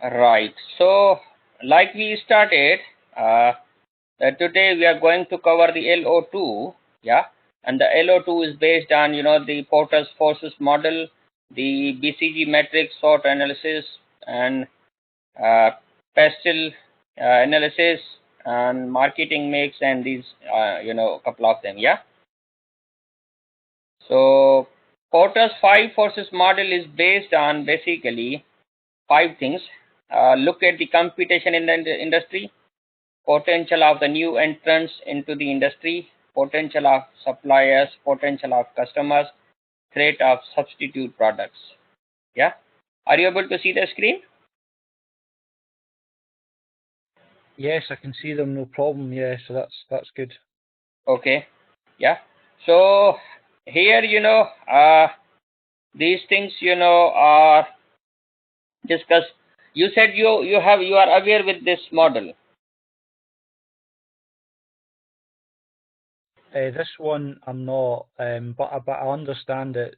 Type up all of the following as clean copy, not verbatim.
Right. So, like we started, today we are going to cover the LO2. Yeah, and the LO2 is based on the Porter's forces model, the BCG Metrics SWOT analysis, and uh, Pestilence analysis, and marketing mix, and these a couple of them. Yeah. So Porter's five forces model is based on basically five things. Look at the competition in the industry, potential of the new entrants into the industry, potential of suppliers, potential of customers, threat of substitute products. Yeah. Are you able to see the screen? Yes, I can see them, no problem. Yeah, so that's good. Okay. Yeah. So here, these things, are discussed. You said you are aware with this model. This one I'm not, but I understand it.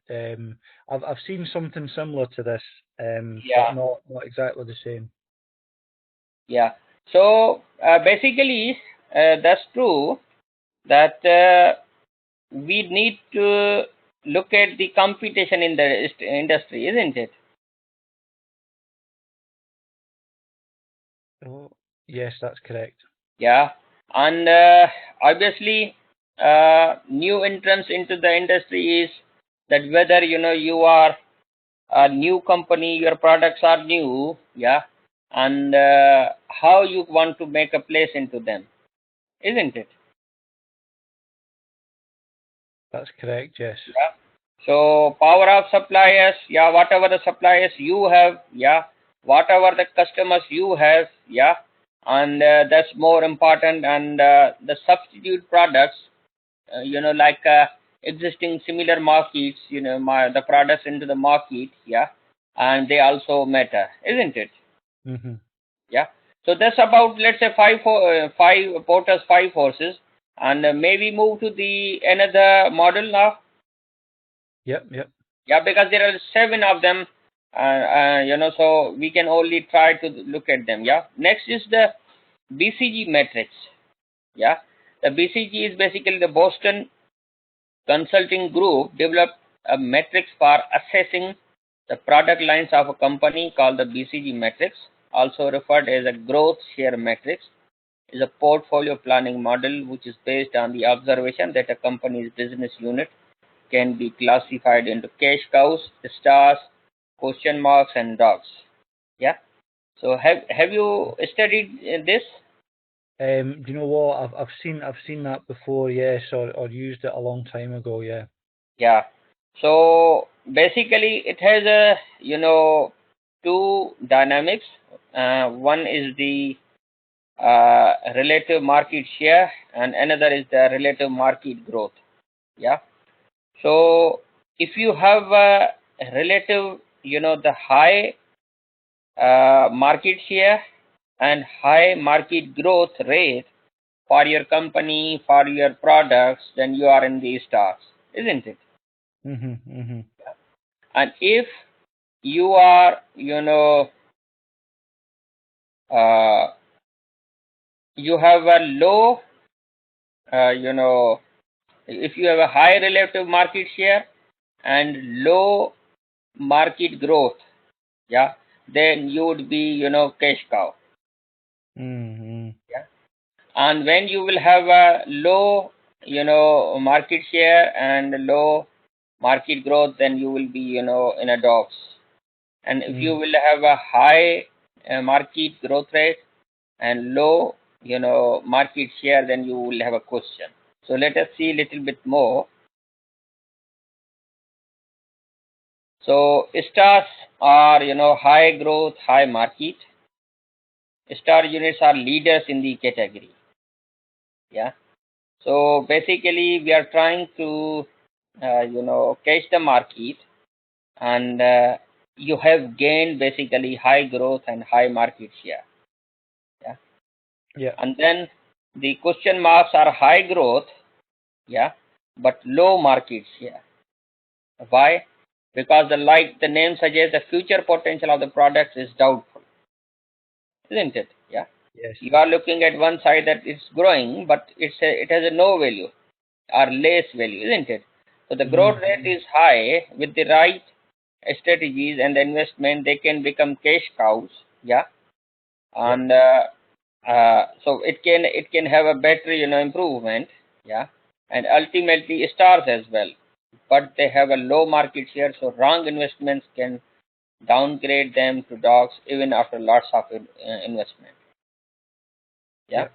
I've seen something similar to this, Yeah. but not exactly the same. Yeah. So basically, that's true that we need to look at the competition in the industry, isn't it? Oh, yes, that's correct. Yeah. And obviously, new entrance into the industry is that whether you are a new company, your products are new, yeah, and how you want to make a place into them, isn't it? That's correct, yes. Yeah. So power of suppliers, yeah, whatever the suppliers you have, yeah, whatever the customers you have, yeah, and that's more important. And the substitute products, like existing similar markets, the products into the market, yeah, and they also matter, isn't it? Mm-hmm. Yeah. So that's about, let's say, five Porter's five forces, and maybe move to the another model now. Yep. Yeah, because there are seven of them, so we can only try to look at them. Yeah. Next is the BCG Metrics. Yeah. The BCG is basically the Boston Consulting Group developed a metrics for assessing the product lines of a company called the BCG Metrics, also referred as a growth share metrics, is a portfolio planning model which is based on the observation that a company's business unit can be classified into cash cows, stars, question marks, and dogs. Yeah. So have you studied this? Do you know what? I've seen that before, yes, or used it a long time ago, yeah. Yeah. So basically, it has a two dynamics. One is the relative market share, and another is the relative market growth. Yeah. So if you have a relative, the high market share and high market growth rate for your company, for your products, then you are in the stars, isn't it? Mm-hmm. And if you are, uh, you have a low, you know, if you have a high relative market share and low market growth, yeah, then you would be, cash cow. Mm-hmm. Yeah. And when you will have a low, market share and low market growth, then you will be, in a dogs. And if you will have a high market growth rate and low, market share, then you will have a question. So let us see a little bit more. So stars are, high growth, high market. Star units are leaders in the category. Yeah. So basically, we are trying to, catch the market, and you have gained basically high growth and high market share. Yeah. Yeah. And then the question marks are high growth, yeah, but low market share. Why? Because the name suggests the future potential of the products is doubtful. isn't it? Yeah. Yes. You are looking at one side that it's growing, but it has a no value or less value, isn't it? So the growth rate is high. With the right strategies and the investment, they can become cash cows. Yeah. Yep. And so it can have a better improvement. Yeah. And ultimately stars as well, but they have a low market share, so wrong investments can downgrade them to dogs even after lots of investment. Yeah. Yep.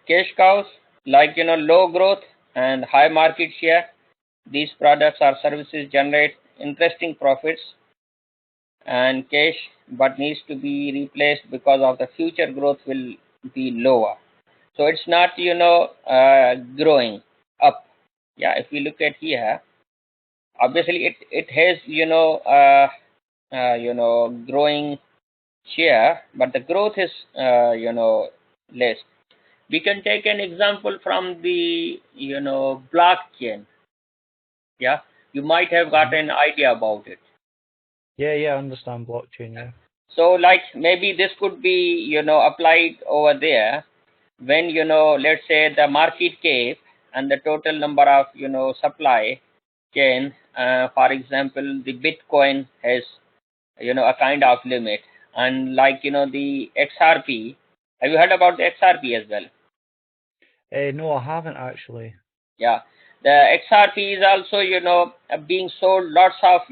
Cash cows, like low growth and high market share, these products or services generate interesting profits and cash, but needs to be replaced because of the future growth will be lower. So it's not growing up. Yeah, if we look at here, obviously it has growing share, but the growth is less. We can take an example from the blockchain. Yeah, you might have got an idea about it. Yeah, yeah, I understand blockchain, yeah. So like maybe this could be applied over there when let's say the market cap and the total number of supply chain. For example, the Bitcoin has a kind of limit, and like the XRP. Have you heard about the XRP as well? No, I haven't actually. Yeah, the XRP is also being sold lots of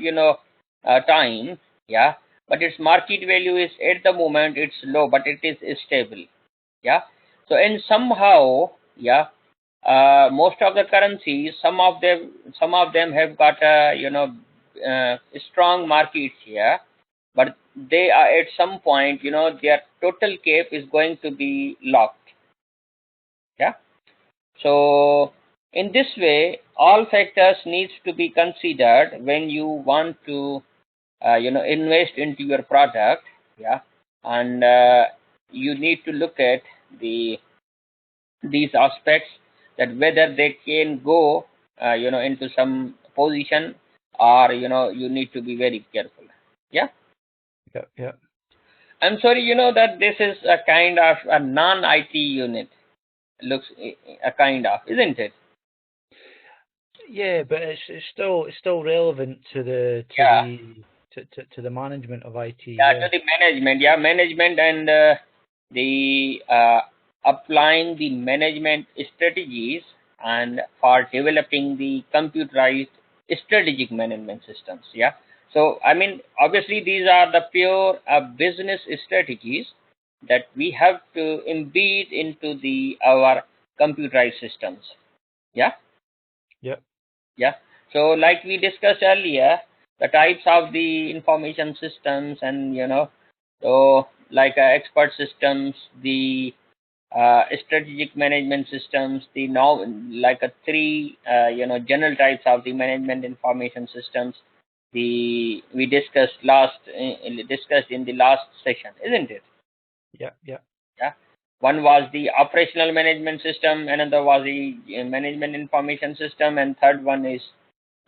time. Yeah, but its market value is at the moment it's low, but it is stable. Yeah, so and somehow, yeah, most of the currencies, some of them have got a strong markets here, but they are at some point their total cap is going to be locked. Yeah, so in this way all factors needs to be considered when you want to invest into your product. Yeah, and you need to look at these aspects, that whether they can go into some position, or you need to be very careful. Yeah. Yeah, yeah. I'm sorry, that this is a kind of a non-IT unit, looks a kind of, isn't it? Yeah, but it's still relevant to the to Yeah. the to the management of IT, Yeah, yeah. to the management. Yeah, management and the applying the management strategies, and for developing the computerized strategic management systems. Yeah. So I mean, obviously these are the pure business strategies that we have to embed into the our computerized systems. Yeah. Yeah. Yeah. So like we discussed earlier, the types of the information systems, and so like expert systems, the strategic management systems, the now like a three general types of the management information systems. The we discussed in the last session, isn't it? Yeah, yeah. Yeah. One was the operational management system, another was the management information system, and third one is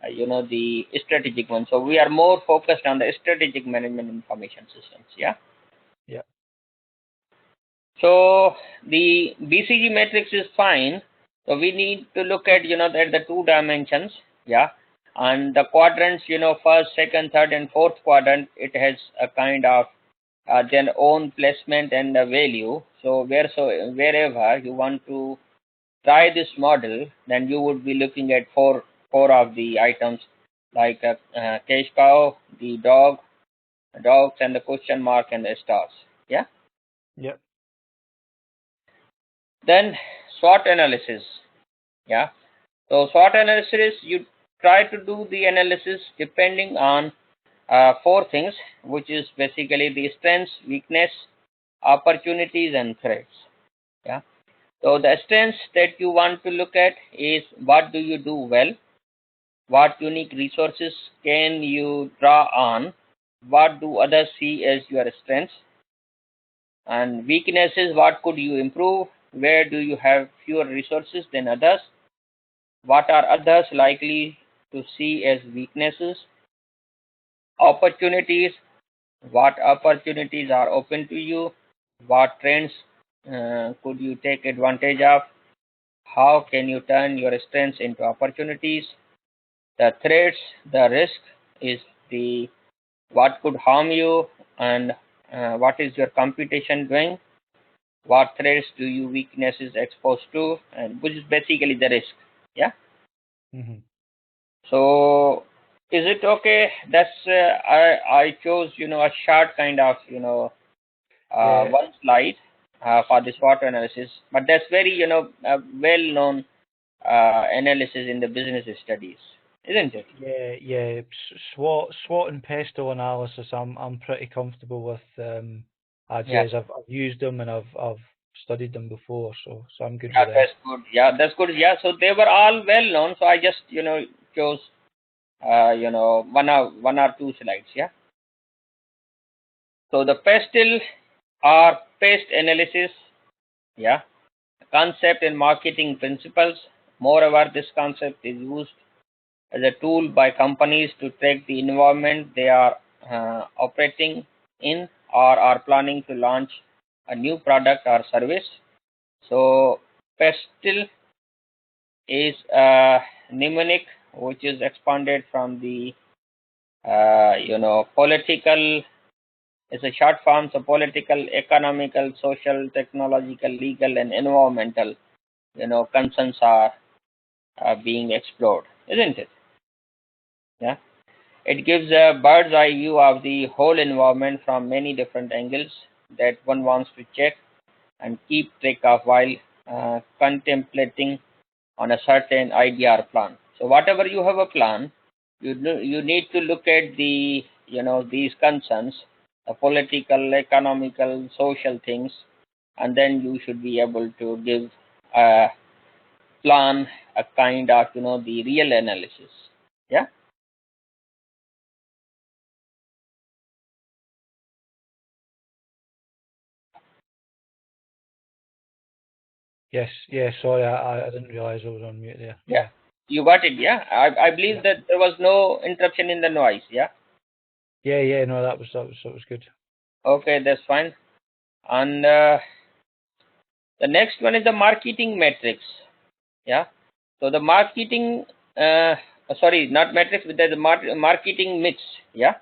the strategic one. So we are more focused on the strategic management information systems. Yeah. Yeah. So the BCG matrix is fine. So we need to look at at the two dimensions. Yeah. And the quadrants, first, second, third, and fourth quadrant, it has a kind of their own placement and value. So wherever you want to try this model, then you would be looking at four of the items, like cash cow, the dogs, and the question mark and the stars. Yeah. Yeah. Then SWOT analysis. Yeah. So SWOT analysis, you try to do the analysis depending on four things, which is basically the strengths, weakness, opportunities, and threats. Yeah. So the strengths that you want to look at is, what do you do well? What unique resources can you draw on? What do others see as your strengths? And weaknesses, what could you improve? Where do you have fewer resources than others? What are others likely to see as weaknesses? opportunities, what opportunities are open to you, what trends could you take advantage of, how can you turn your strengths into opportunities, the threats, the risk is the what could harm you, and what is your competition doing, what threats do you weaknesses exposed to, and which is basically the risk. Yeah. Hmm. So is it okay? That's I chose a short kind of Yeah, one slide for the SWOT analysis, but that's very well known analysis in the business studies, isn't it? yeah. SWOT and pestle analysis. I'm pretty comfortable with. Yeah. I've used them and I've studied them before, so I'm good Yeah, with them. that's good. Yeah, that's good. Yeah, so they were all well known. So I just chose one or two slides. Yeah. So the pestle or pest analysis. Yeah, concept and marketing principles. Moreover, this concept is used as a tool by companies to track the environment they are operating in or are planning to launch a new product or service. So pestle is a mnemonic which is expanded from the political. It's a short form, so political, economical, social, technological, legal, and environmental concerns are being explored, isn't it? Yeah. It gives a bird's eye view of the whole environment from many different angles that one wants to check and keep track of while contemplating on a certain idea or plan. So whatever you have a plan, you need to look at the these concerns, the political, economical, social things, and then you should be able to give a plan, a kind of the real analysis. Yeah. Yes, yeah. Sorry, I didn't realize I was on mute there. Yeah, Yeah, you got it. Yeah, I believe yeah, that there was no interruption in the noise. Yeah. yeah. No, that was good. Okay, that's fine. And the next one is the marketing metrics. Yeah. So the marketing, sorry, not metrics, but there's a marketing mix. Yeah.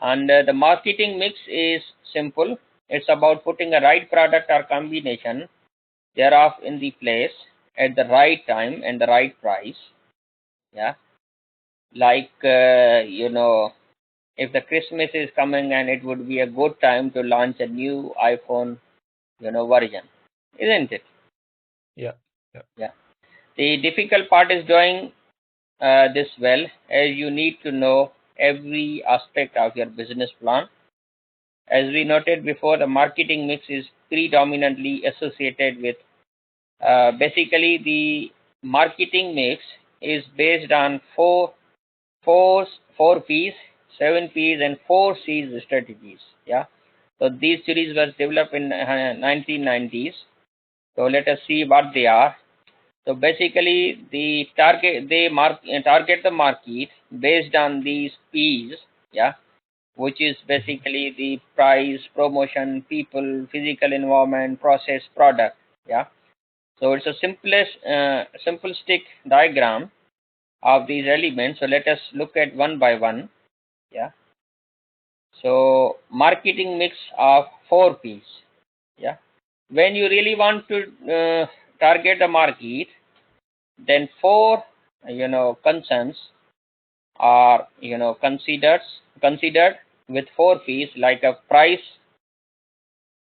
And the marketing mix is simple. It's about putting a right product or combination thereof in the place at the right time and the right price. Yeah. Like if the Christmas is coming and it would be a good time to launch a new iPhone, version, isn't it? Yeah, yeah. Yeah. The difficult part is doing this well, as you need to know every aspect of your business plan. As we noted before, the marketing mix is predominantly associated with basically the marketing mix is based on four four P's, seven P's, and four C's strategies. Yeah. So these series was developed in 1990s. So let us see what they are. So basically, target the market based on these P's. Yeah, which is Mhm. basically the price, promotion, people, physical environment, process, product. Yeah. So it's a simple stick diagram of these elements. So let us look at one by one. Yeah. So marketing mix of four P's. Yeah. When you really want to target the market, then four concerns are considered with four P's, like a price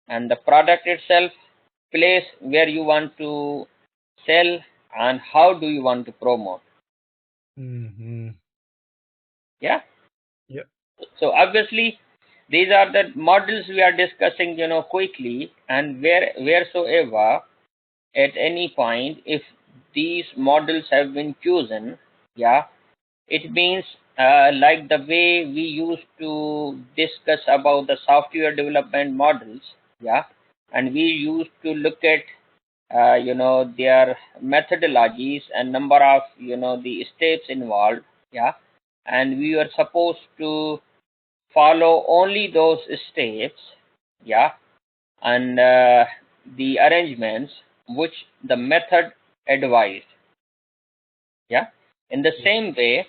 and the product itself, place where you want to sell, and how do you want to promote. Mm-hmm. Yeah. Yeah. So obviously these are the models we are discussing quickly, and wheresoever at any point if these models have been chosen, yeah, it means like the way we used to discuss about the software development models. Yeah. And we used to look at their methodologies and number of the steps involved. Yeah. And we were supposed to follow only those steps, yeah, and the arrangements which the method advised. Yeah. In the same way,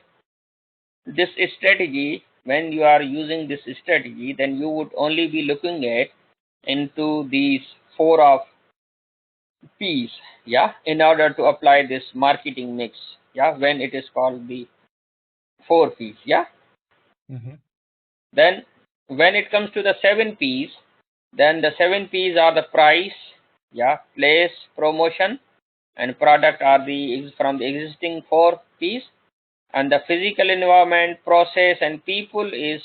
this strategy, when you are using this strategy, then you would only be looking at into these four of P's, yeah, in order to apply this marketing mix, yeah, when it is called the four P's, yeah. Mm-hmm. Then when it comes to the seven P's, then the seven P's are the price, yeah, place, promotion, and product are the from the existing four P's, and the physical environment, process, and people is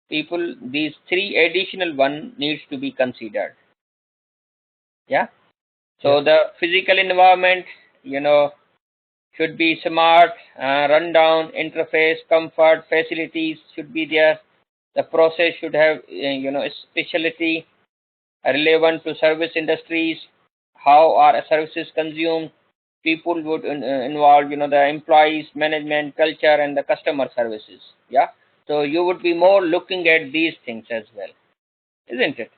people. These three additional one needs to be considered. Yeah. Yeah. So the physical environment, should be smart, rundown, interface, comfort, facilities should be there. The process should have, specialty relevant to service industries. How are services consumed? People would involve, the employees, management, culture, and the customer services. Yeah. So you would be more looking at these things as well, isn't it?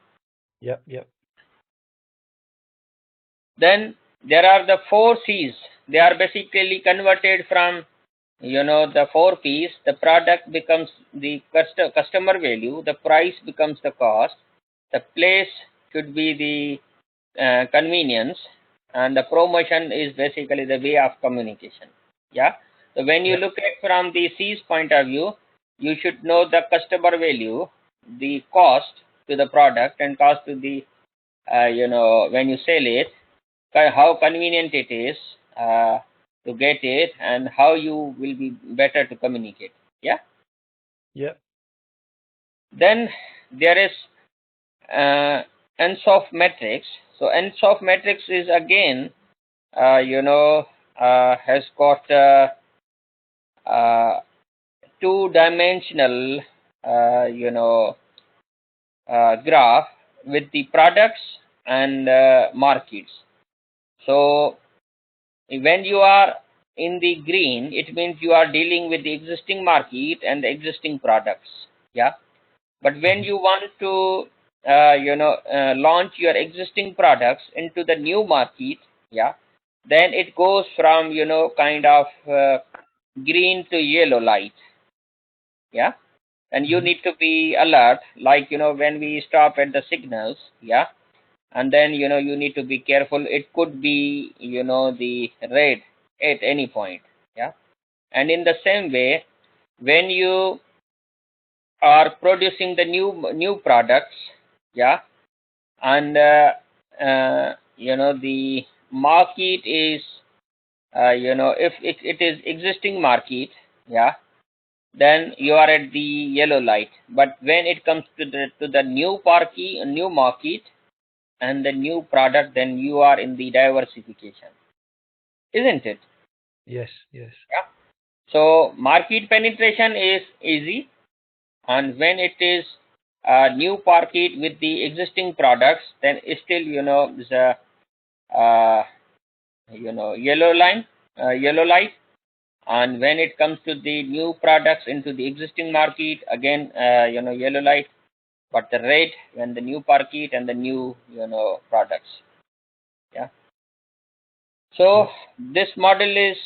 Yep. Yep. Then there are the four C's. They are basically converted from, the four P's. The product becomes the customer value. The price becomes the cost. The place should be the convenience, and the promotion is basically the way of communication. Yeah. So when you Yep. look at from the C's point of view, you should know the customer value, the cost to the product, and cost to the when you sell it, how convenient it is to get it, and how you will be better to communicate. Yeah. Yep. Then there is NCFE metrics. So NCFE metrics is again, has got two-dimensional, graph with the products and markets. So when you are in the green, it means you are dealing with the existing market and the existing products. Yeah. But when you want to, launch your existing products into the new market, yeah, then it goes from, kind of green to yellow light. Yeah. And you Mm-hmm. need to be alert, like, when we stop at the signals, yeah, and then, you need to be careful. It could be, the red at any point. Yeah. And in the same way, when you are producing the new products, yeah, and the market is, if it is existing market, yeah, then you are at the yellow light. But when it comes to the new market and the new product, then you are in the diversification, isn't it? Yes. Yes. Yeah. So market penetration is easy, and when it is a new market with the existing products, then still, the uh, yellow light. And when it comes to the new products into the existing market, again, yellow light. But the red when the new market and the new, products. Yeah. So Yep. this model is,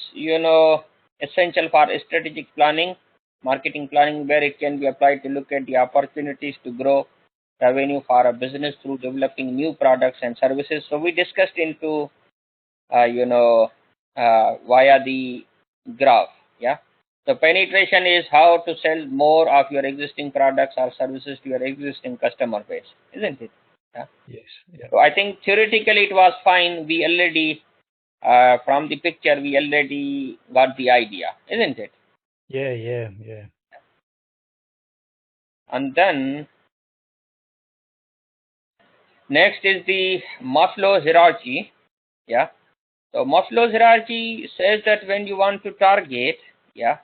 essential for strategic planning, marketing planning, where it can be applied to look at the opportunities to grow revenue for a business through developing new products and services. So we discussed into, via the graph. Yeah. So penetration is how to sell more of your existing products or services to your existing customer base, isn't it? Yeah. Yes. Yep. So I think theoretically it was fine. We already, from the picture, we already got the idea, isn't it? Yeah. Yeah. Yeah. And then next is the Maslow's hierarchy. Yeah. So Maslow's hierarchy says that when you want to target, yeah,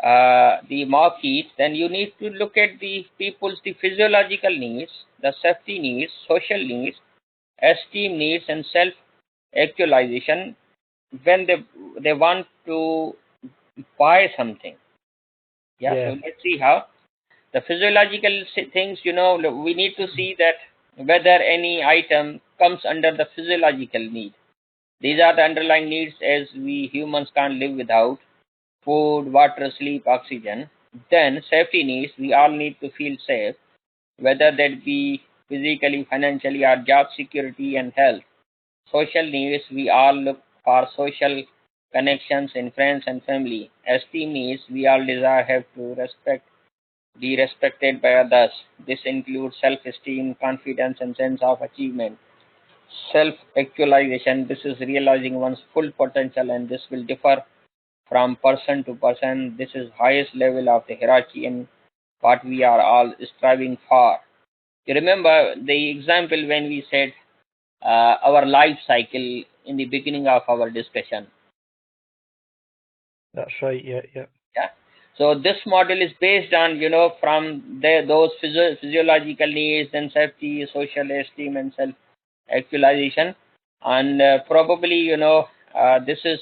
the market, then you need to look at the the physiological needs, the safety needs, social needs, esteem needs, and self actualization when they want to buy something. Yeah. So Yeah. let's see how. The physiological things, we need to see that whether any item comes under the physiological need. These are the underlying needs, as we humans can't live without food, water, sleep, oxygen. Then safety needs, we all need to feel safe, whether that be physically, financially, or job security and health. Social needs, we all look for social connections in friends and family. Esteem needs, we all desire have to be respected by others. This includes self-esteem, confidence, and sense of achievement. Self-actualization, this is realizing one's full potential, and this will differ from person to person. This is highest level of the hierarchy and what we are all striving for. You remember the example when we said our life cycle in the beginning of our discussion. That's right. Yeah. Yeah. So this model is based on, from those physiological needs and safety, social esteem, and self-actualization, and probably, this is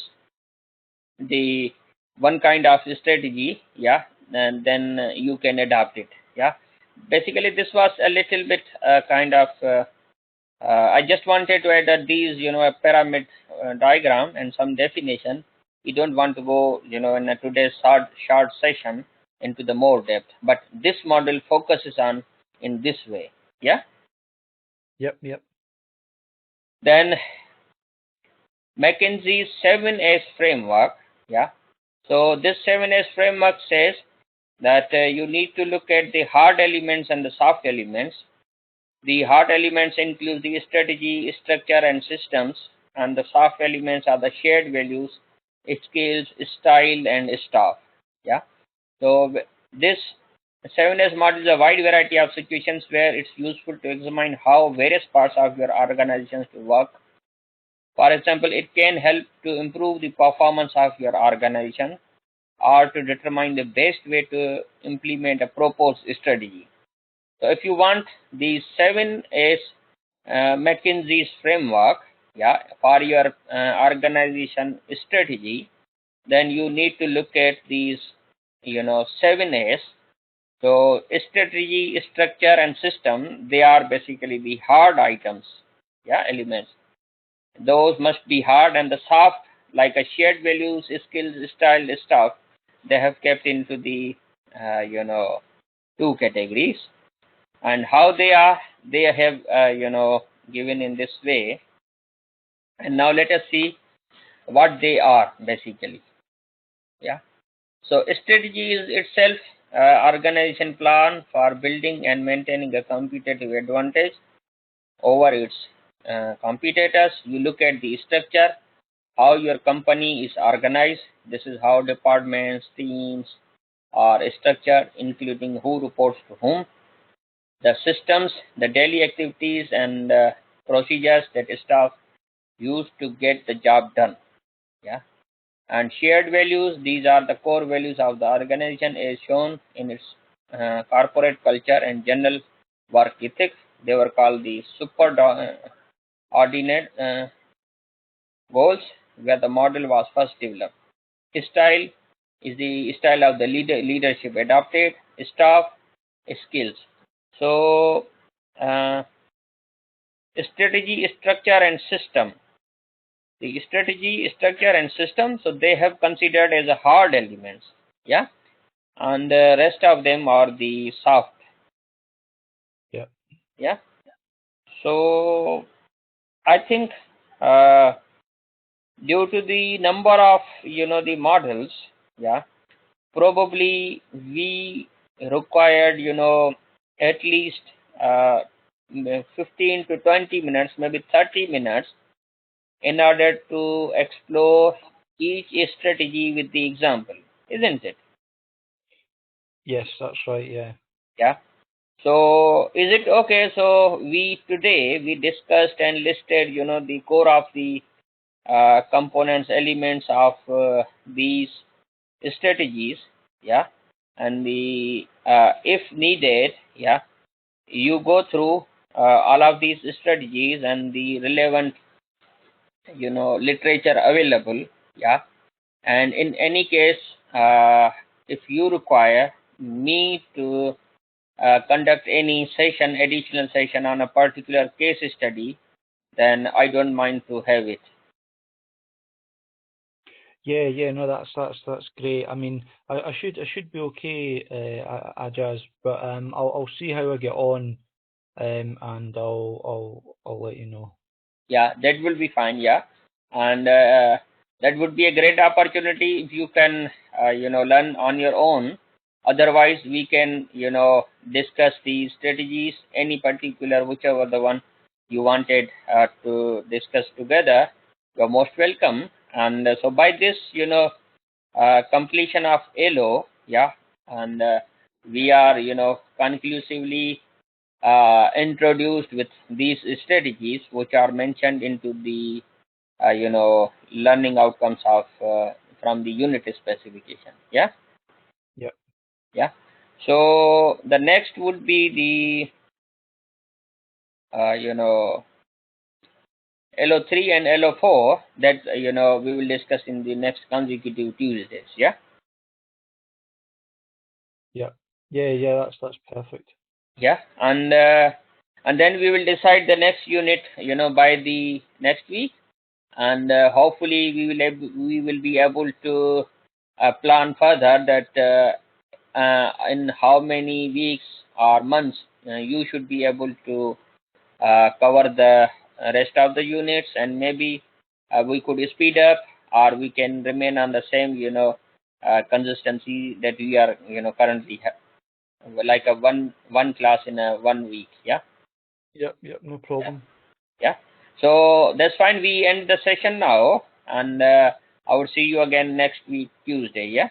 the one kind of strategy. Yeah, and then you can adapt it. Yeah. Basically, this was a little bit kind of. I just wanted to add that these, a pyramid diagram and some definition. We don't want to go, in today's short session into the more depth, but this model focuses on in this way. Yeah. Yep. Then Mackenzie's 7S framework. Yeah. So this 7S framework says that you need to look at the hard elements and the soft elements. The hard elements include the strategy, structure, and systems, and the soft elements are the shared values, skills, style, and staff. Yeah. So this 7S models a wide variety of situations where it's useful to examine how various parts of your organizations to work. For example, it can help to improve the performance of your organization or to determine the best way to implement a proposed strategy. So if you want the 7S Mackenzie's framework, yeah, for your organization strategy, then you need to look at these, 7S. So strategy, structure, and system, they are basically the hard items, yeah, elements. Those must be hard, and the soft, like a shared values, skills, style, stuff, they have kept into the, two categories. And how they have given in this way. And now let us see what they are basically. Yeah. So strategy is itself organization plan for building and maintaining a competitive advantage over its competitors. You look at the structure, how your company is organized. This is how departments, teams are structured, including who reports to whom. The systems, the daily activities, and procedures that staff use to get the job done. Yeah. And shared values, these are the core values of the organization as shown in its corporate culture and general work ethics. They were called the subordinate goals, where the model was first developed. Style is the style of the leadership adopted. Staff skills. So strategy, structure, and system. The strategy, structure, and system, so they have considered as a hard elements. Yeah. And the rest of them are the soft. Yeah. Yeah. So I think uh, due to the number of, the models, yeah, probably we required, at least uh, 15 to 20 minutes, maybe 30 minutes, in order to explore each strategy with the example, isn't it? Yes, that's right. Yeah. Yeah. So is it okay? So we today we discussed and listed, the core of the components, elements of these strategies. Yeah. And the if needed, yeah, you go through all of these strategies and the relevant, literature available. Yeah. And in any case, if you require me to conduct any session, additional session on a particular case study, then I don't mind to have it. Yeah, no, that's great. I mean, I should be okay, Ajaz, but I'll see how I get on, and I'll let you know. Yeah, that will be fine. Yeah, and that would be a great opportunity if you can, learn on your own. Otherwise, we can, discuss the strategies, any particular, whichever the one you wanted to discuss together. You're most welcome. And so by this, completion of LO, yeah, and we are, conclusively introduced with these strategies which are mentioned into the learning outcomes of from the unit specification. Yeah. Yep. Yeah. So the next would be the LO3 and LO4 that we will discuss in the next consecutive Tuesdays. Yeah. Yep. Yeah, that's perfect. Yeah, and then we will decide the next unit, by the next week, and hopefully we will be able to plan further that in how many weeks or months you should be able to cover the rest of the units, and maybe we could speed up, or we can remain on the same consistency that we are currently like a one class in a 1 week. Yeah. Yep, no problem. Yeah, so that's fine. We end the session now, and I will see you again next week Tuesday. Yeah.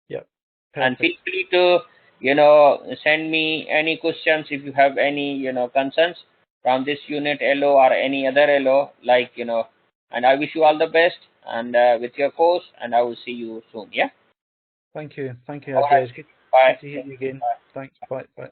Yep, And feel perfect. free to send me any questions if you have any concerns from this unit LO or any other LO, like and I wish you all the best, and with your course, and I will see you soon. Yeah. Thank you, All right. Ajaz. Bye. Good to hear you again. Thanks. Bye.